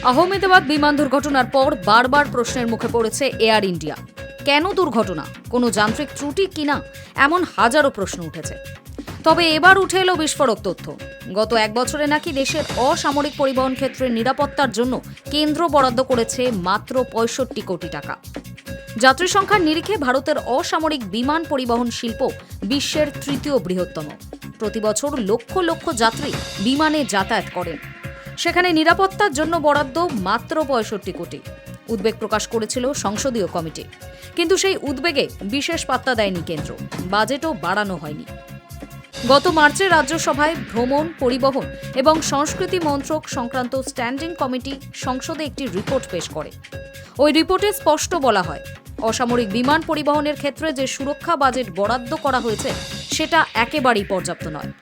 আহমেদাবাদ বিমান দুর্ঘটনার পর বারবার প্রশ্নের মুখে পড়েছে এয়ার ইন্ডিয়া। কেন দুর্ঘটনা, কোনো যান্ত্রিক ত্রুটি কিনা, এমন হাজারো প্রশ্ন উঠেছে। তবে এবার উঠে এলো বিস্ফোরক তথ্য। গত এক বছরে নাকি দেশের অসামরিক পরিবহন ক্ষেত্রের নিরাপত্তার জন্য কেন্দ্র বরাদ্দ করেছে মাত্র ৬৫ কোটি টাকা। যাত্রী সংখ্যার নিরিখে ভারতের অসামরিক বিমান পরিবহন শিল্প বিশ্বের তৃতীয় বৃহত্তম। প্রতি বছর লক্ষ লক্ষ যাত্রী বিমানে যাতায়াত করেন, সেখানে নিরাপত্তার জন্য বরাদ্দ মাত্র ৬৫ কোটি। উদ্বেগ প্রকাশ করেছিল সংসদীয় কমিটি, কিন্তু সেই উদ্বেগে বিশেষ পাত্তা দেয়নি কেন্দ্র, বাজেটও বাড়ানো হয়নি। গত মার্চে রাজ্যসভায় ভ্রমণ, পরিবহন এবং সংস্কৃতি মন্ত্রক সংক্রান্ত স্ট্যান্ডিং কমিটি সংসদে একটি রিপোর্ট পেশ করে। ওই রিপোর্টে স্পষ্ট বলা হয়, অসামরিক বিমান পরিবহনের ক্ষেত্রে যে সুরক্ষা বাজেট বরাদ্দ করা হয়েছে সেটা একেবারেই পর্যাপ্ত নয়।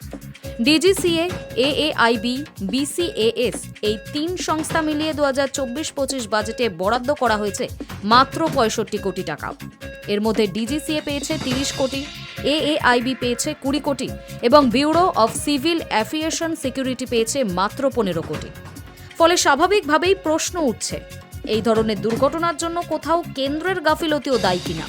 ডিজিসিএ, এএআইবি, বিসিএএস এই তিন সংস্থা মিলিয়ে 2024-25 বাজেটে বরাদ্দ করা হয়েছে মাত্র ৬৫ কোটি টাকা। এর মধ্যে ডিজিসিএ পেয়েছে 30 কোটি, এএআইবি পেয়েছে 20 কোটি এবং bureau of civil aviation security পেয়েছে মাত্র 15 কোটি। ফলে স্বাভাবিকভাবেই প্রশ্ন উঠছে, এই ধরনের দুর্ঘটনার জন্য কোথাও কেন্দ্রের গাফিলতিও দায়ী কিনা।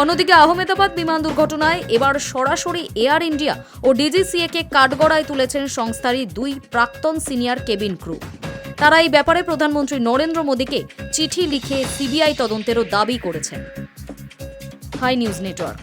অন্যদিকে আহমেদাবাদ বিমান দুর্ঘটনায় এবার সরাসরি এয়ার ইন্ডিয়া ও ডিজিসিএকে কাঠগড়ায় তুলেছেন সংস্থারই দুই প্রাক্তন সিনিয়র কেবিন ক্রু। তারা এই ব্যাপারে প্রধানমন্ত্রী নরেন্দ্র মোদীকে চিঠি লিখে সিবিআই তদন্তেরও দাবি করেছেন। Hi news network.